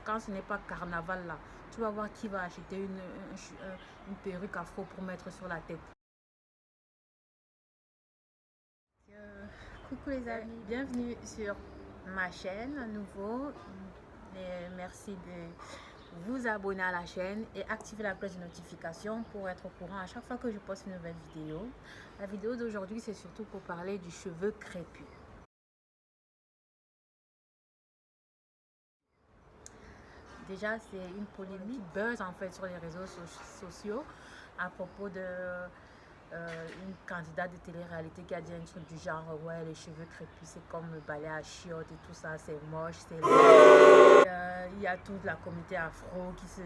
quand ce n'est pas carnaval là, tu vas voir qui va acheter une perruque afro pour mettre sur la tête. Euh, Coucou les amis, bienvenue sur ma chaîne à nouveau. Et merci de vous abonner à la chaîne et activer la cloche de notification pour être au courant à chaque fois que je poste une nouvelle vidéo. La vidéo d'aujourd'hui, c'est surtout pour parler du cheveu crépus. Déjà, c'est une polémique buzz en fait sur les réseaux sociaux à propos de une candidate de télé-réalité qui a dit un truc du genre ouais, les cheveux crépus c'est comme le balai à chiottes et tout ça, c'est moche, c'est il y a toute la communauté afro qui se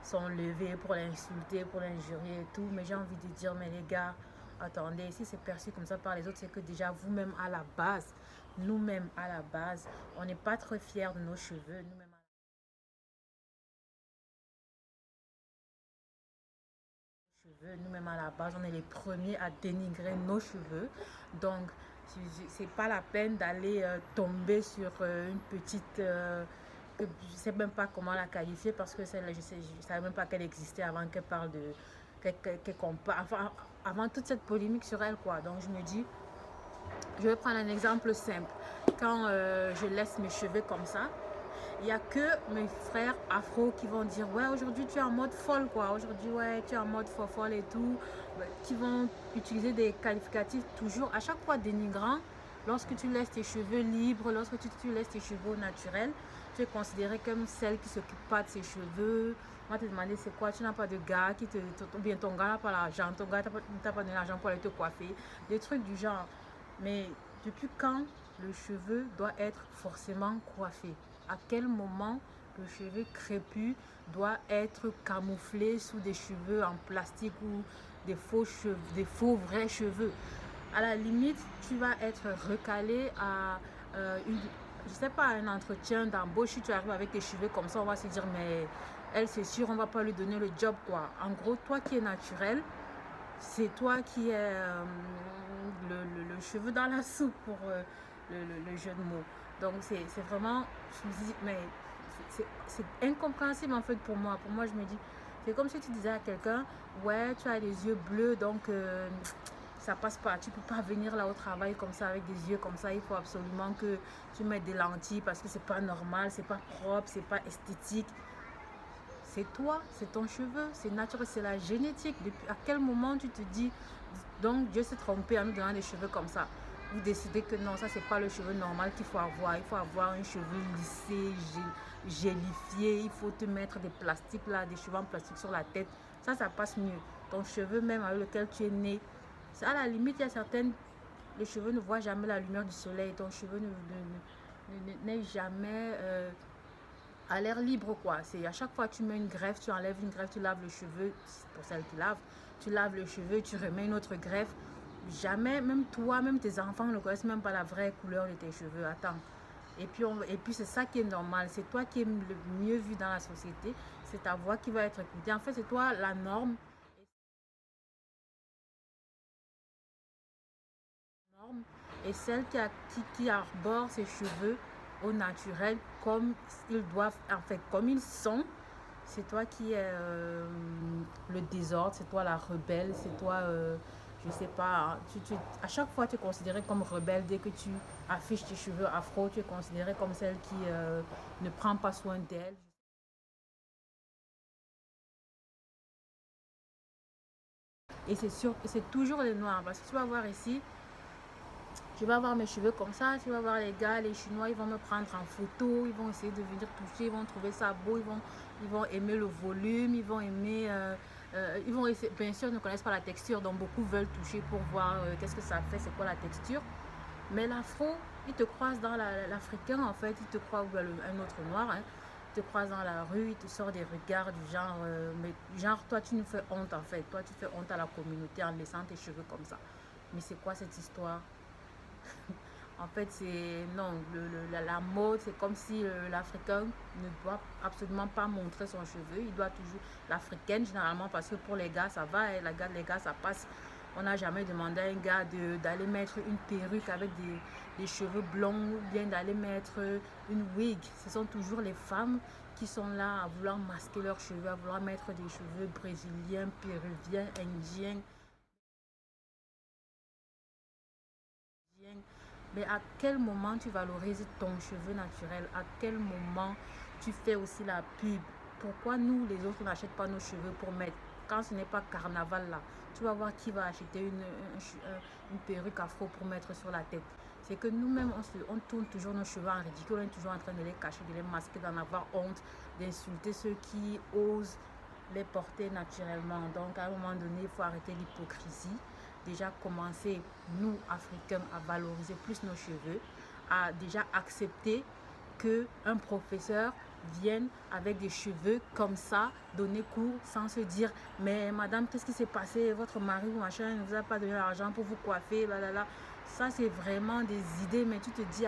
sont levés pour l'insulter, pour l'injurier et tout, mais j'ai envie de dire mais les gars, attendez, si c'est perçu comme ça par les autres, c'est que déjà vous-même à la base, nous-mêmes à la base, on n'est pas très fiers de nos cheveux, nous-mêmes. Nous-mêmes à la base, on est les premiers à dénigrer nos cheveux. Donc, c'est pas la peine d'aller tomber sur une petite... que je sais même pas comment la qualifier parce que je savais même pas qu'elle existait avant qu'elle parle de... enfin, avant toute cette polémique sur elle, quoi. Donc, je me dis, je vais prendre un exemple simple. Quand je laisse mes cheveux comme ça, il n'y a que mes frères afro qui vont dire ouais, aujourd'hui tu es en mode folle quoi, aujourd'hui ouais, tu es en mode folle et tout, qui vont utiliser des qualificatifs toujours à chaque fois dénigrants. Lorsque tu laisses tes cheveux libres, lorsque tu laisses tes cheveux naturels, tu es considéré comme celle qui s'occupe pas de ses cheveux. On va te demander c'est quoi, tu n'as pas de gars qui ou bien ton gars n'a pas l'argent, ton gars ne t'a pas donné l'argent pour aller te coiffer, des trucs du genre. Mais depuis quand le cheveu doit être forcément coiffé? À quel moment le cheveu crépus doit être camouflé sous des cheveux en plastique ou des faux vrais cheveux? À la limite, tu vas être recalé à je sais pas, un entretien d'embauche. Si tu arrives avec tes cheveux comme ça, on va se dire mais elle c'est sûr, on va pas lui donner le job quoi. En gros, toi qui es naturel, c'est toi qui es le cheveu dans la soupe pour le jeu de mots. Donc c'est vraiment, je me dis, mais c'est incompréhensible en fait pour moi. Pour moi, je me dis, c'est comme si tu disais à quelqu'un, ouais, tu as les yeux bleus, donc ça passe pas. Tu peux pas venir là au travail comme ça avec des yeux comme ça. Il faut absolument que tu mettes des lentilles parce que c'est pas normal, c'est pas propre, c'est pas esthétique. C'est toi, c'est ton cheveu, c'est naturel, c'est la génétique. Depuis à quel moment tu te dis, donc Dieu s'est trompé en nous donnant des cheveux comme ça? Vous décidez que non, ça c'est pas le cheveu normal qu'il faut avoir. Il faut avoir un cheveu lissé, gélifié. Il faut te mettre des plastiques là, des cheveux en plastique sur la tête. Ça passe mieux. Ton cheveu même avec lequel tu es né. C'est à la limite, il y a certaines, le cheveu ne voit jamais la lumière du soleil. Ton cheveu n'est jamais à l'air libre quoi. C'est à chaque fois que tu mets une greffe, tu enlèves une greffe, tu laves le cheveu, pour celle qui lave, tu laves le cheveu, tu remets une autre greffe. Jamais, même toi, même tes enfants ne connaissent même pas la vraie couleur de tes cheveux. Attends. Et puis c'est ça qui est normal. C'est toi qui es le mieux vu dans la société. C'est ta voix qui va être écoutée. En fait, c'est toi la norme. Et celle qui arbore ses cheveux au naturel comme ils doivent, en fait, comme ils sont. C'est toi qui es le désordre, c'est toi la rebelle, c'est toi, je sais pas, à chaque fois tu es considéré comme rebelle dès que tu affiches tes cheveux afro, tu es considéré comme celle qui ne prend pas soin d'elle. Et c'est sûr, c'est toujours les noirs, parce que tu vas voir ici, je vais avoir mes cheveux comme ça, tu vas voir les gars, les Chinois, ils vont me prendre en photo, ils vont essayer de venir toucher, ils vont trouver ça beau, ils vont aimer le volume, ils vont aimer, ils vont essayer, bien sûr, ils ne connaissent pas la texture, donc beaucoup veulent toucher pour voir qu'est-ce que ça fait, c'est quoi la texture. Mais l'afro, ils te croisent dans l'africain, en fait, ils te croient, ou un autre noir, hein, ils te croisent dans la rue, ils te sortent des regards du genre, mais genre, toi, tu nous fais honte, en fait, toi, tu fais honte à la communauté en laissant tes cheveux comme ça. Mais c'est quoi cette histoire? En fait, c'est non, la mode, c'est comme si l'Africain ne doit absolument pas montrer son cheveu. Il doit toujours, l'Africaine généralement, parce que pour les gars, ça va, et les gars, ça passe. On n'a jamais demandé à un gars d'aller mettre une perruque avec des cheveux blonds ou bien d'aller mettre une wig. Ce sont toujours les femmes qui sont là à vouloir masquer leurs cheveux, à vouloir mettre des cheveux brésiliens, péruviens, indiens. Mais à quel moment tu valorises ton cheveu naturel? À quel moment tu fais aussi la pub? Pourquoi nous, les autres, n'achètent pas nos cheveux pour mettre? Quand ce n'est pas carnaval là, tu vas voir qui va acheter une perruque afro pour mettre sur la tête. C'est que nous-mêmes, on tourne toujours nos cheveux en ridicule, on est toujours en train de les cacher, de les masquer, d'en avoir honte, d'insulter ceux qui osent les porter naturellement. Donc à un moment donné, il faut arrêter l'hypocrisie. Déjà commencer, nous, Africains, à valoriser plus nos cheveux, à déjà accepter qu'un professeur vienne avec des cheveux comme ça, donner cours sans se dire mais madame, qu'est-ce qui s'est passé? Votre mari ou machin ne vous a pas donné l'argent pour vous coiffer, là, là, là. Ça, c'est vraiment des idées, mais tu te dis,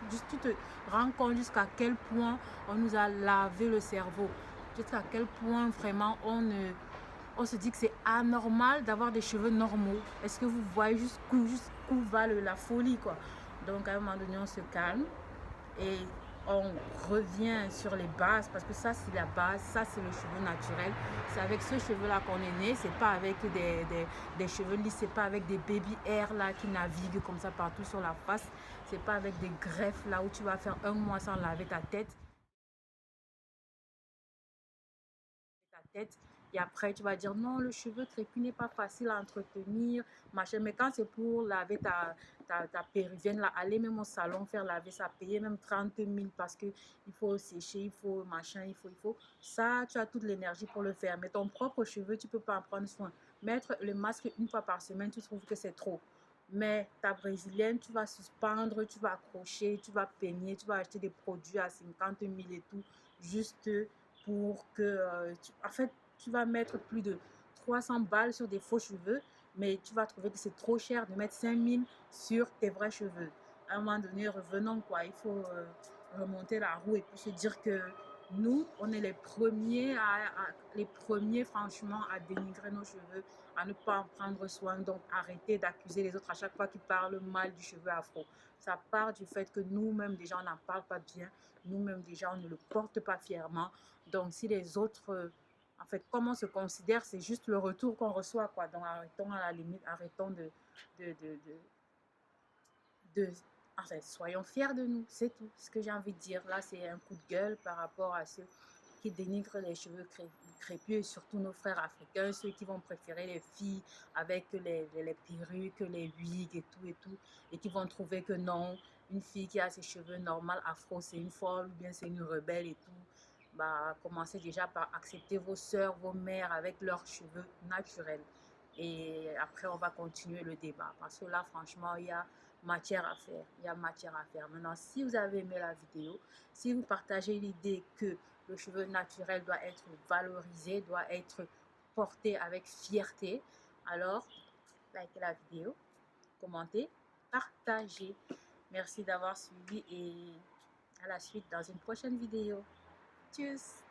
tu te rends compte jusqu'à quel point on nous a lavé le cerveau, jusqu'à quel point vraiment on se dit que c'est anormal d'avoir des cheveux normaux. Est-ce que vous voyez jusqu'où va la folie, quoi? Donc, à un moment donné, on se calme et on revient sur les bases parce que ça, c'est la base, ça, c'est le cheveu naturel. C'est avec ce cheveu-là qu'on est né, c'est pas avec des cheveux lisses, c'est pas avec des baby hair là qui naviguent comme ça partout sur la face, c'est pas avec des greffes là où tu vas faire un mois sans laver ta tête. Tête et après tu vas dire non, le cheveu crépus n'est pas facile à entretenir, machin. Mais quand c'est pour laver ta péruvienne là, aller même au salon faire laver ça, payer même 30 000 parce que il faut sécher, il faut machin, il faut ça, tu as toute l'énergie pour le faire. Mais ton propre cheveu, tu peux pas en prendre soin. Mettre le masque une fois par semaine, tu trouves que c'est trop. Mais ta brésilienne, tu vas suspendre, tu vas accrocher, tu vas peigner, tu vas acheter des produits à 50 000 et tout, juste pour que, en fait, tu vas mettre plus de 300 balles sur des faux cheveux, mais tu vas trouver que c'est trop cher de mettre 5 000 sur tes vrais cheveux. À un moment donné, revenons, quoi. Il faut remonter la roue et puis se dire que nous, on est les premiers, franchement, à dénigrer nos cheveux, à ne pas en prendre soin. Donc, arrêtez d'accuser les autres à chaque fois qu'ils parlent mal du cheveu afro. Ça part du fait que nous-mêmes, déjà, on n'en parle pas bien. Nous-mêmes, déjà, on ne le porte pas fièrement. Donc, si les autres, en fait, comment on se considère, c'est juste le retour qu'on reçoit, quoi. Donc, arrêtons à la limite, arrêtons de, de, de enfin, soyons fiers de nous, c'est tout ce que j'ai envie de dire. Là, c'est un coup de gueule par rapport à ceux qui dénigrent les cheveux crépus et surtout nos frères africains, ceux qui vont préférer les filles avec les perruques, les wigs et tout, et qui vont trouver que non, une fille qui a ses cheveux normaux afro, c'est une folle ou bien c'est une rebelle et tout. Bah, commencez déjà par accepter vos sœurs, vos mères avec leurs cheveux naturels. Et après, on va continuer le débat. Parce que là, franchement, il y a matière à faire. Il y a matière à faire. Maintenant, si vous avez aimé la vidéo, si vous partagez l'idée que le cheveu naturel doit être valorisé, doit être porté avec fierté, alors likez la vidéo, commentez, partagez. Merci d'avoir suivi et à la suite dans une prochaine vidéo. Tchuss!